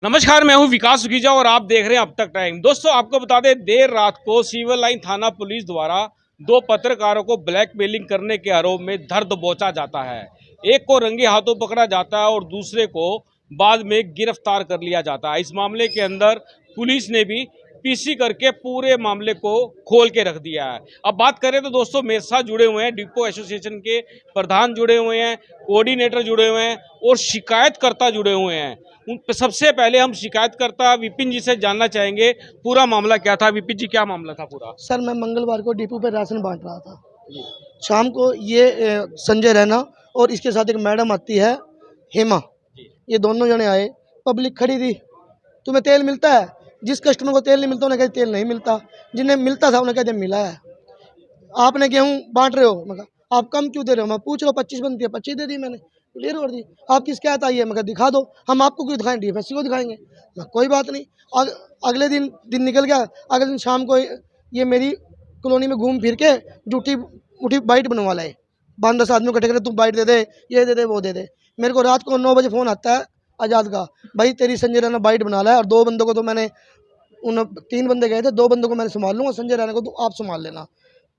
नमस्कार, मैं हूं विकास सुखीजा और आप देख रहे हैं अब तक टाइम। दोस्तों, आपको बता दें, देर रात को सिविल लाइन थाना पुलिस द्वारा दो पत्रकारों को ब्लैकमेलिंग करने के आरोप में धर दबोचा जाता है। एक को रंगे हाथों पकड़ा जाता है और दूसरे को बाद में गिरफ्तार कर लिया जाता है। इस मामले के अंदर पुलिस ने भी पीसी करके पूरे मामले को खोल के रख दिया है। अब बात करें तो दोस्तों, मेरे साथ जुड़े हुए हैं डिपो एसोसिएशन के प्रधान जुड़े हुए हैं, कोऑर्डिनेटर जुड़े हुए हैं और शिकायतकर्ता जुड़े हुए हैं। सबसे पहले हम शिकायतकर्ता विपिन जी से जानना चाहेंगे पूरा मामला क्या था। विपिन जी, क्या मामला था पूरा? सर, मैं मंगलवार को डिपो पे राशन बांट रहा था। शाम को ये संजय रैना और इसके साथ एक मैडम आती है हेमा, ये दोनों जने आए। पब्लिक खड़ी थी। तुम्हें तेल मिलता है? जिस कस्टमर को तेल नहीं मिलता उन्हें कहते तेल नहीं मिलता, जिन्हें मिलता था उन्हें कहते मिला है। आपने गेहूँ बांट रहे हो, मैं कहा आप कम क्यों दे रहे हो? मैं पूछ रहा हूँ 25 बनती है, 25 दे दी मैंने, क्लियर कर दी। आपकी शिकायत आई है, मैं कहा दिखा दो। हम आपको क्यों दिखाएं, डीएफएससी को दिखाएंगे। मैं कोई बात नहीं। अगले दिन निकल गया। अगले दिन शाम को ये मेरी कॉलोनी में घूम फिर के जूठी उठी बाइट बनवा लाए। 5-10 आदमियों को इकट्ठे, तू बाइट दे दे, ये दे दे, वो दे दे। मेरे को रात को 9 बजे फ़ोन आता है आज़ाद का, भाई तेरी संजय रैना बाइट बना ला है। और 2 बंदों को तो मैंने, उन 3 बंदे गए थे, 2 बंदों को मैंने संभाल लूँगा, संजय रैना को तो आप संभाल लेना।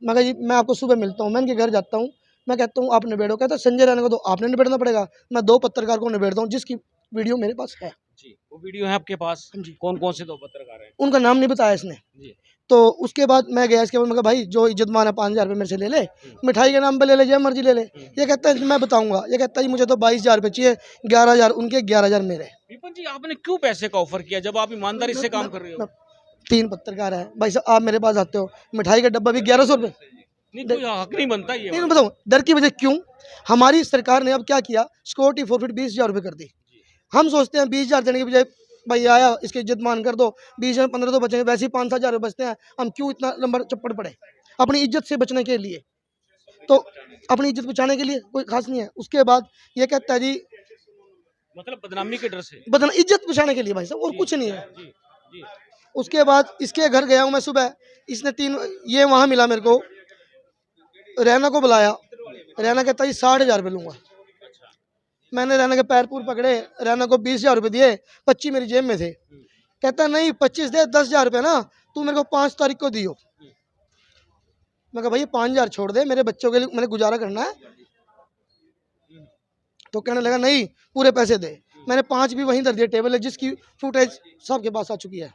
मैं कहा जी मैं आपको सुबह मिलता हूँ। मैं इनके घर जाता हूँ, मैं कहता हूँ आप निबेड़ो। कहता संजय रैना को तो आपने निबेड़ना पड़ेगा। मैं 2 पत्रकार को निबेड़ता हूँ जिसकी वीडियो मेरे पास है। जी, वो वीडियो है आपके पास? हाँ जी। कौन कौन से दो पत्रकार हैं? उनका नाम नहीं बताया इसने। जी। तो उसके बाद मैं गया। इसके बाद मैं कहा भाई जो इज्जतमान है 5,000 रुपये मेरे से ले ले, मिठाई के नाम पे ले ले, जब मर्जी ले ले। ये कहता है मैं बताऊंगा। ये कहता है जी मुझे तो 22,000 रुपये चाहिए, 11,000 उनके, 11,000 मेरे। विपिन जी, आपने क्यों पैसे का ऑफर किया जब आप ईमानदारी से काम कर रहे हो? 3 पत्रकार हैं भाई साहब, आप मेरे पास आते हो, मिठाई का डब्बा भी 1100 रुपये। नहीं, कोई हक नहीं बनता ये नहीं वाला। बताऊँ डर की वजह क्यों? हमारी सरकार ने अब क्या किया, सिक्योरिटी फॉरफिट 20,000 रुपये कर दी। हम सोचते हैं 20,000 देने के बजाय भाई आया इसकी इज्जत मान कर दो, 20,000 15 तो बचेंगे, वैसे ही 5-7 हज़ार बचते हैं। हम क्यों इतना नंबर चप्पड़ पड़े अपनी इज्जत से बचने के लिए? तो अपनी इज्जत बचाने के लिए कोई खास नहीं है। उसके बाद ये कहता है जी मतलब बदनामी के डर से? बदन इज्जत बचाने के लिए भाई साहब, और कुछ नहीं है। जी, जी। उसके बाद इसके घर गया हूँ मैं सुबह। इसने 3 ये वहाँ मिला मेरे को, रैना को बुलाया। रैना कहता है 60,000 रुपये लूँगा। मैंने रैना के पैर पूर पकड़े, रैना को 20,000 रुपये दिए, 25 मेरी जेब में थे। कहता नहीं 25 दे, 10,000 रुपये ना तू मेरे को 5 तारीख को दियो। मैं कहा भैया 5,000 छोड़ दे, मेरे बच्चों के लिए मैंने गुजारा करना है। तो कहने लगा नहीं पूरे पैसे दे। मैंने 5 भी वहीं धर दिए टेबल है, जिसकी फुटेज सबके पास आ चुकी है।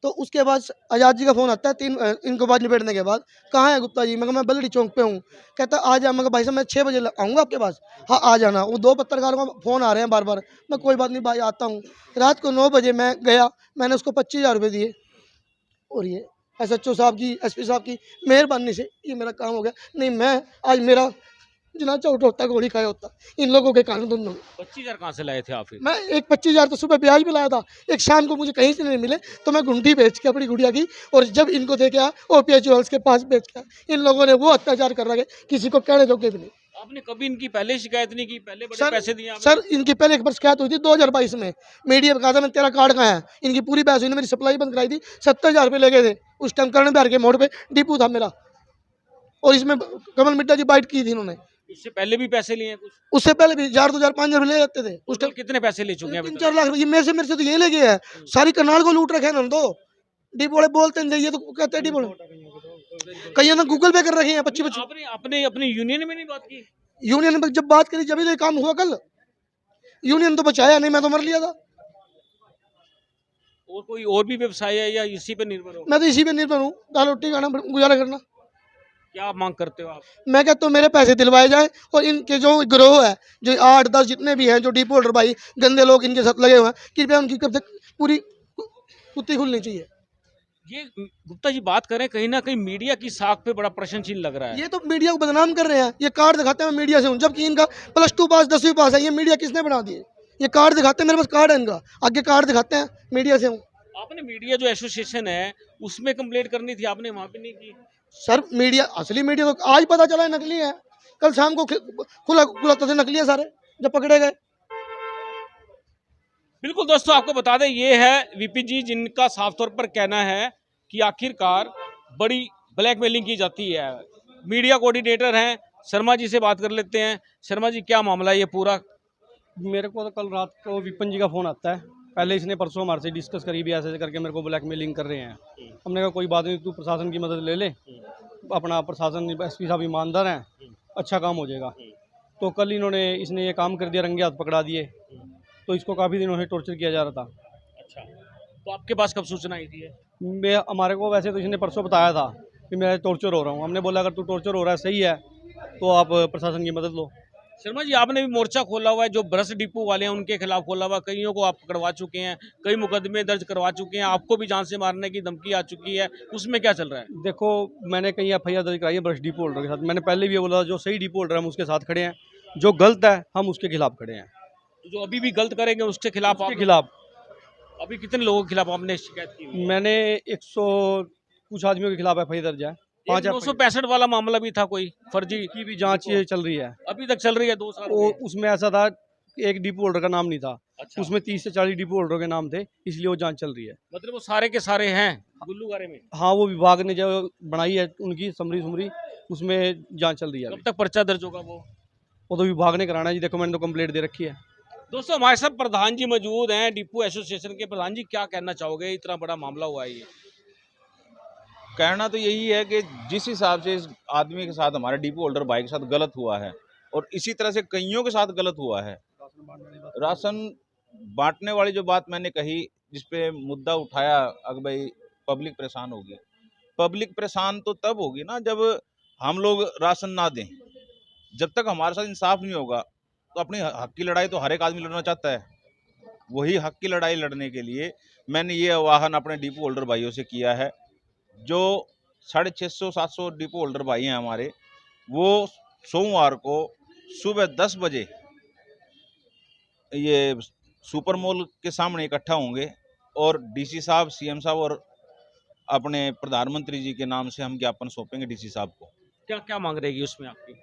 तो उसके बाद आज़ाद जी का फ़ोन आता है 3 इनको बात निपटने के बाद, कहाँ है गुप्ता जी? मैं कहा मैं बल्लड़ी चौक पे हूँ। कहता आ जा। मैं कहा भाई साहब मैं 6 बजे आऊँगा आपके पास। हाँ आ जाना। वो 2 पत्रकारों का फ़ोन आ रहे हैं बार बार। मैं कोई बात नहीं भाई आता हूँ। रात को 9 बजे मैं गया, मैंने उसको 25,000 रुपये दिए। और ये SHO साहब की, SP साहब की मेहरबानी से ये मेरा काम हो गया। नहीं मैं आज मेरा जनाजा उठा गोली खाया होता इन लोगों के कारण। दोनों 25,000 कहाँ से लाए थे आप फिर? मैं एक 25,000 तो सुबह ब्याज भी लाया था, एक शाम को मुझे कहीं से नहीं मिले तो मैं गुंडी बेच के अपनी गुड़िया की, और जब इनको दे गया OPS ज्वेल्स के पास बेच के, इन लोगों ने वो अत्याचार कर रखे किसी को कहने जोगे भी नहीं। आपने कभी इनकी पहले शिकायत नहीं की? पहले बड़े पैसे दिए आपने? सर इनकी पहले एक बार शिकायत हुई थी 2022 में। मीडिया में कहा था मैं तेरा कार्ड कहाँ है। इनकी पूरी बहस हुई, मेरी सप्लाई बंद कराई थी। 70,000 रुपये ले गए थे। उस टाइम कर्ण बिहार के मोड़ पे डिपो था मेरा, और इसमें कमल मिट्टा जी बाइट की थी इन्होंने। इससे पहले भी पैसे लिए हैं कुछ? उससे पहले भी 1,000 2,000 5,000 ले जाते थे उस टाइम। कितने पैसे ले चुके हैं अभी तक? 3-4 लाख रुपये मेरे से तो ये ले गए हैं। सारी करनाल को लूट रखे हैं तो डिपो वाले बोलते हैं, ये तो कहते हैं डिपो कहीं ना गूगल पे कर रखे हैं 25। आपने अपने अपनी यूनियन में नहीं बात की? यूनियन में जब बात करी जब ये काम हुआ कल। यूनियन तो बचाया नहीं, मैं तो मर लिया था। और कोई और भी व्यवसाय है या इसी पे निर्भर हो? मैं तो इसी पे निर्भर हूँ, दाल रोटी खाना गुजारा करना। क्या मांग करते हो आप? मैं कहता हूँ मेरे पैसे दिलवाए जाए, और इनके जो गिरोह है, जो 8-10 जितने भी हैं जो डिपो होल्डर भाई गंदे लोग इनके साथ लगे हुए हैं, कृपया उनकी कब तक पूरी कुत्ती खुलनी चाहिए। ये गुप्ता जी बात करें, कहीं ना कहीं मीडिया की साख पे बड़ा प्रश्न चिन्ह लग रहा है। ये तो मीडिया को बदनाम कर रहे हैं। ये कार्ड दिखाते हैं मैं मीडिया से हूँ, जबकि इनका +2 पास 10वीं पास है। ये मीडिया किसने बना दिए? ये कार्ड दिखाते हैं, मेरे पास कार्ड है इनका, आगे कार्ड दिखाते हैं मीडिया से हूँ। आपने मीडिया जो एसोसिएशन है उसमें कंप्लेंट करनी थी, आपने वहां पे नहीं की? सर मीडिया, असली मीडिया तो आज पता चला है नकली है। कल शाम को खुला खुला तो नकली है सारे जब पकड़े गए। बिल्कुल दोस्तों, आपको बता दें ये है वीपी जी, जिनका साफ तौर पर कहना है कि आखिरकार बड़ी ब्लैकमेलिंग की जाती है। मीडिया कोऑर्डिनेटर हैं, शर्मा जी से बात कर लेते हैं। शर्मा जी, क्या मामला है ये पूरा? मेरे को तो कल रात को विपिन जी का फ़ोन आता है। पहले इसने परसों हमारे से डिस्कस करी भी, ऐसे करके मेरे को ब्लैकमेलिंग कर रहे हैं। हमने कहा कोई बात नहीं, तू प्रशासन की मदद ले ले, अपना प्रशासन एसपी साहब ईमानदार हैं, अच्छा काम हो जाएगा। तो कल इसने ये काम कर दिया, रंगे हाथ पकड़ा दिए। तो इसको काफ़ी दिनों से टॉर्चर किया जा रहा था। अच्छा, तो आपके पास कब सूचना आई थी? हमारे को वैसे तो इसने परसों बताया था कि मैं टॉर्चर हो रहा हूँ। हमने बोला अगर तू टॉर्चर हो रहा है सही है तो आप प्रशासन की मदद लो। शर्मा जी, आपने भी मोर्चा खोला हुआ है, जो ब्रश डिपो वाले हैं उनके खिलाफ खोला हुआ है, कईयों को आप पकड़वा चुके हैं, कई मुकदमे दर्ज करवा चुके हैं, आपको भी जान से मारने की धमकी आ चुकी है, उसमें क्या चल रहा है? देखो, मैंने कहीं एफआईआर दर्ज कराई है ब्रश डिपो होल्डर के साथ। मैंने पहले भी ये बोला, जो सही डिपो होल्डर है हम उसके साथ खड़े हैं, जो गलत है हम उसके खिलाफ खड़े हैं। जो अभी भी गलत करेंगे उसके खिलाफ उसके खिलाफ अभी कितने लोगों के खिलाफ आपने शिकायत की हुई है? मैंने 100 कुछ आदमियों के खिलाफ एफआईआर दर्ज है। 5 965 वाला मामला भी था, कोई फर्जी की भी जांच ये चल रही है। अभी तक चल रही है 2 साल वो से। उसमें ऐसा था, एक डिपो होल्डर का नाम नहीं था। अच्छा, उसमें 30 से 40 डिपो होल्डरों के नाम थे, इसलिए वो जांच चल रही है। मतलब वो सारे के सारे हैं गुल्लूगारे में? हाँ, वो विभाग ने जो बनाई है उनकी समरी उसमें जांच चल रही है। कब तक पर्चा दर्ज होगा वो तो विभाग ने कराना है जी। देखो, मैंने तो कंप्लेंट दे रखी है। दोस्तों, हमारे साथ प्रधान जी मौजूद हैं, डिपो एसोसिएशन के प्रधान जी। क्या कहना चाहोगे, इतना बड़ा मामला हुआ है ये? कहना तो यही है कि जिस हिसाब से इस आदमी के साथ, हमारे डिपो होल्डर भाई के साथ गलत हुआ है, और इसी तरह से कईयों के साथ गलत हुआ है। राशन बांटने वाली जो बात मैंने कही, जिस पे मुद्दा उठाया, अगर भाई पब्लिक परेशान होगी। पब्लिक परेशान तो तब होगी ना जब हम लोग राशन ना दें। जब तक हमारे साथ इंसाफ नहीं होगा तो अपनी हक की लड़ाई तो हर एक आदमी लड़ना चाहता है। वही हक की लड़ाई लड़ने के लिए मैंने ये आह्वान अपने डिपो होल्डर भाइयों से किया है। जो 650-700 डिपो होल्डर भाई हैं हमारे, वो सोमवार को सुबह 10 बजे ये सुपर मॉल के सामने इकट्ठा होंगे और डीसी साहब, सीएम साहब और अपने प्रधानमंत्री जी के नाम से हम ज्ञापन सौंपेंगे डीसी साहब को। क्या क्या मांग रहेगी उसमें आपकी?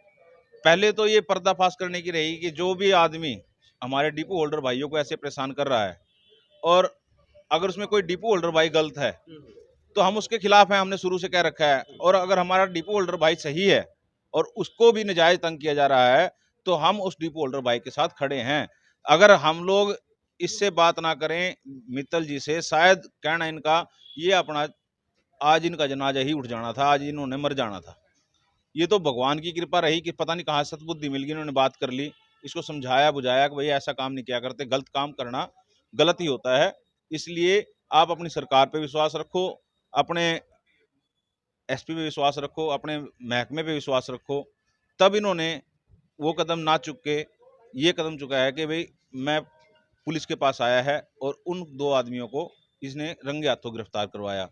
पहले तो ये पर्दाफाश करने की रहेगी कि जो भी आदमी हमारे डिपो होल्डर भाइयों को ऐसे परेशान कर रहा है, और अगर उसमें कोई डिपो होल्डर भाई गलत है तो हम उसके खिलाफ हैं, हमने शुरू से कह रखा है। और अगर हमारा डिपो होल्डर भाई सही है और उसको भी नाजायज तंग किया जा रहा है तो हम उस डिपो होल्डर भाई के साथ खड़े हैं। अगर हम लोग इससे बात ना करें मित्तल जी से, शायद कहना इनका ये अपना आज इनका जनाजा ही उठ जाना था, आज इन्होंने मर जाना था। ये तो भगवान की कृपा रही कि पता नहीं कहाँ सद्बुद्धि मिल गई, इन्होंने बात कर ली, इसको समझाया बुझाया कि भाई ऐसा काम नहीं किया करते, गलत काम करना गलत ही होता है। इसलिए आप अपनी सरकार पे विश्वास रखो, अपने एसपी पे विश्वास रखो, अपने महकमे पे विश्वास रखो। तब इन्होंने वो कदम ना चुक के ये कदम चुका है कि भाई मैं पुलिस के पास आया है और उन 2 आदमियों को इसने रंगे हाथों गिरफ्तार करवाया।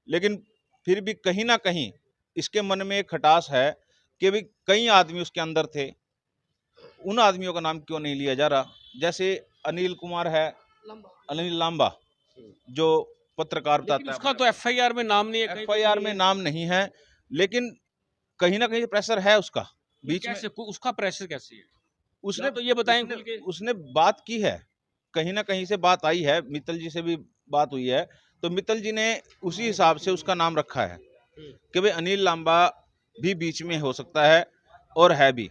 लेकिन फिर भी कहीं ना कहीं इसके मन में एक खटास है कि भाई कई आदमी उसके अंदर थे, उन आदमियों का नाम क्यों नहीं लिया जा रहा। जैसे अनिल कुमार है, अनिल लांबा, जो पत्रकार बताता है। उसका तो एफआईआर में नाम नहीं है, एफआईआर में नाम नहीं है, लेकिन कहीं ना कहीं प्रेशर है उसका बीच में। उसका प्रेशर कैसे है? उसने तो ये बताएं उसने बात की है, कहीं ना कहीं से बात आई है, मित्तल जी से भी बात हुई है, तो मित्तल जी ने उसी हिसाब से उसका नाम रखा है कि भाई अनिल लांबा भी बीच में हो सकता है और है भी।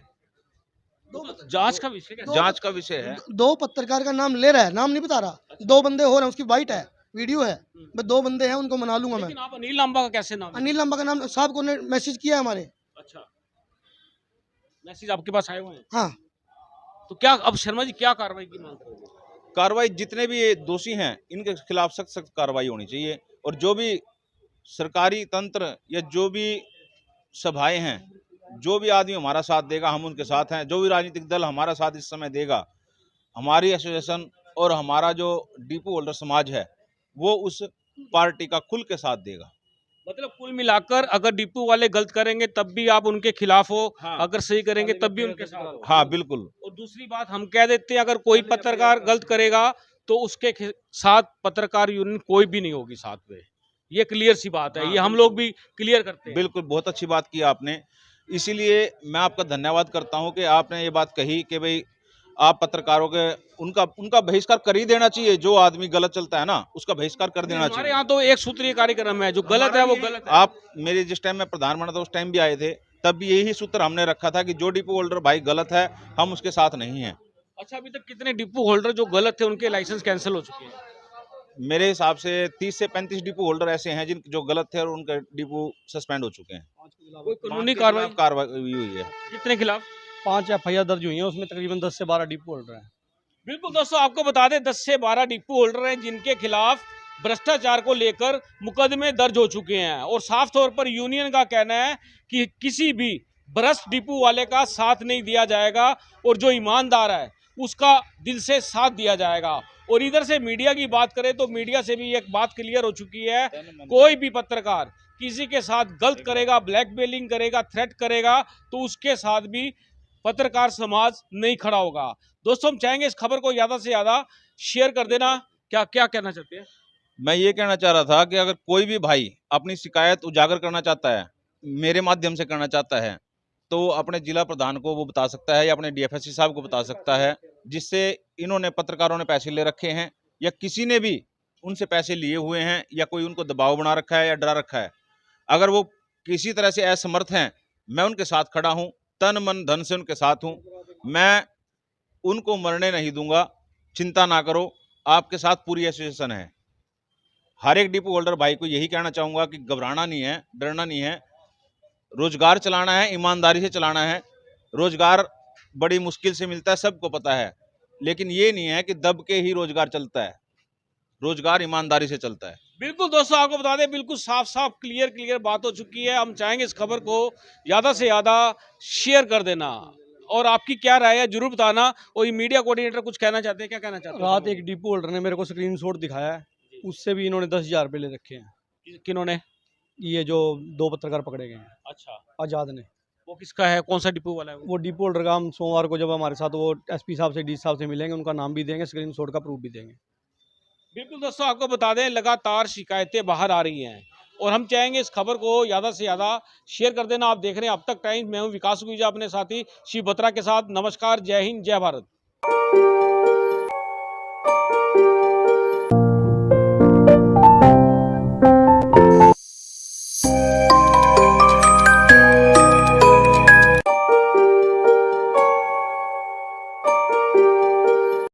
जांच का विषय क्या? जांच का विषय है। 2 पत्रकार का नाम ले रहा है, नाम नहीं बता रहा। 2 बंदे हो रहे हैं, उसकी वाइट है, वीडियो है। मैं 2 बंदे हैं, उनको मना लूंगा मैं। लेकिन आप अनिल लांबा का कैसे नाम? अनिल लंबा का नाम साहब को ने मैसेज किया है हमारे। अच्छा, मैसेज आपके पास आए हुए हैं? हाँ, तो क्या अब शर्मा जी क्या कार्रवाई की मांग करोगे? कार्रवाई, जितने भी ये दोषी हैं इनके खिलाफ सख्त सख्त कार्रवाई होनी चाहिए, और जो भी सरकारी तंत्र या जो भी सभाएं हैं, जो भी आदमी हमारा साथ देगा हम उनके साथ हैं। जो भी राजनीतिक दल हमारा साथ इस समय देगा, हमारी एसोसिएशन और हमारा जो डिपो होल्डर समाज है वो उस पार्टी का खुल के साथ देगा। मतलब कुल मिलाकर अगर डिपो वाले गलत करेंगे तब भी आप उनके खिलाफ हो, हाँ। अगर सही करेंगे तब भी उनके साथ हो। हाँ बिल्कुल। और दूसरी बात हम कह देते हैं, अगर कोई पत्रकार गलत करेगा तो उसके साथ पत्रकार यूनियन कोई भी नहीं होगी साथ में। ये क्लियर सी बात है। हाँ, ये हम लोग भी क्लियर करते हैं। बिल्कुल, बहुत अच्छी बात की आपने। इसीलिए मैं आपका धन्यवाद करता हूं कि आपने ये बात कही कि भाई आप पत्रकारों के उनका बहिष्कार कर ही देना चाहिए। जो आदमी गलत चलता है ना, उसका बहिष्कार कर देना चाहिए। हमारे यहाँ तो एक सूत्रीय कार्यक्रम है, जो गलत है वो गलत है। आप मेरे जिस टाइम में प्रधान बना था उस टाइम भी आए थे, तब भी यही सूत्र हमने रखा था कि जो डिपो होल्डर भाई गलत है हम उसके साथ नहीं हैं। अच्छा, अभी तक कितने डिपो होल्डर जो गलत थे उनके लाइसेंस कैंसिल हो चुके हैं? मेरे हिसाब से 30 से 35 डिपो होल्डर ऐसे हैं जिन जो गलत थे और उनके डिपो सस्पेंड हो चुके हैं। कोई कानूनी के कार्रवाई खिलाफ कार्रवाई हुई है। कितने खिलाफ? 5 FIR दर्ज हुई हैं, उसमें तकरीबन 10 से 12 डिपो होल्डर हैं। बिल्कुल दोस्तों, आपको बता दें 10 से 12 डिपो होल्डर हैं जिनके खिलाफ भ्रष्टाचार को लेकर मुकदमे दर्ज हो चुके हैं और साफ तौर पर यूनियन का कहना है कि किसी भी भ्रष्ट डिपो वाले का साथ नहीं दिया जाएगा और जो ईमानदार है उसका दिल से साथ दिया जाएगा। और इधर से मीडिया की बात करें तो मीडिया से भी एक बात क्लियर हो चुकी है, कोई भी पत्रकार किसी के साथ गलत करेगा, ब्लैकमेलिंग करेगा, थ्रेट करेगा तो उसके साथ भी पत्रकार समाज नहीं खड़ा होगा। दोस्तों, हम चाहेंगे इस खबर को ज़्यादा से ज़्यादा शेयर कर देना। क्या क्या कहना चाहते हैं? मैं ये कहना चाह रहा था कि अगर कोई भी भाई अपनी शिकायत उजागर करना चाहता है, मेरे माध्यम से करना चाहता है, तो अपने जिला प्रधान को वो बता सकता है या अपने DFSC साहब को बता सकता है, जिससे इन्होंने पत्रकारों ने पैसे ले रखे हैं या किसी ने भी उनसे पैसे लिए हुए हैं या कोई उनको दबाव बना रखा है या डरा रखा है। अगर वो किसी तरह से असमर्थ हैं, मैं उनके साथ खड़ा हूँ, तन मन धन से उनके साथ हूँ। मैं उनको मरने नहीं दूंगा, चिंता ना करो, आपके साथ पूरी एसोसिएशन है। हर एक डिपो होल्डर भाई को यही कहना चाहूंगा कि घबराना नहीं है, डरना नहीं है, रोजगार चलाना है, ईमानदारी से चलाना है। रोजगार बड़ी मुश्किल से मिलता है, सबको पता है, लेकिन ये नहीं है कि दब के ही रोजगार चलता है। रोजगार ईमानदारी से चलता है। बिल्कुल दोस्तों, आपको बता दें बिल्कुल साफ साफ क्लियर बात हो चुकी है। हम चाहेंगे इस खबर को ज़्यादा से ज़्यादा शेयर कर देना और आपकी क्या राय है जरूर बताना। और ये मीडिया कोऑर्डिनेटर कुछ कहना चाहते हैं, क्या कहना चाहते हैं? रात एक डिपो होल्डर ने मेरे को स्क्रीनशॉट दिखाया है, उससे भी इन्होंने 10,000 रुपये ले रखे हैं। किन्होंने? ये जो 2 पत्रकार पकड़े गए हैं, अच्छा, आज़ाद ने। वो किसका है, कौन सा डिपो वाला है वो? वो डिपो होल्डर का हम सोमवार को जब हमारे साथ वो SP साहब से DC साहब से मिलेंगे, उनका नाम भी देंगे, स्क्रीनशॉट का प्रूफ भी देंगे। बिल्कुल दोस्तों, आपको बता दें लगातार शिकायतें बाहर आ रही हैं और हम चाहेंगे इस खबर को ज़्यादा से ज़्यादा शेयर कर देना। आप देख रहे हैं अब तक टाइम। मैं हूं विकास गुजर अपने साथी शिव बत्रा के साथ। नमस्कार, जय हिंद, जय भारत।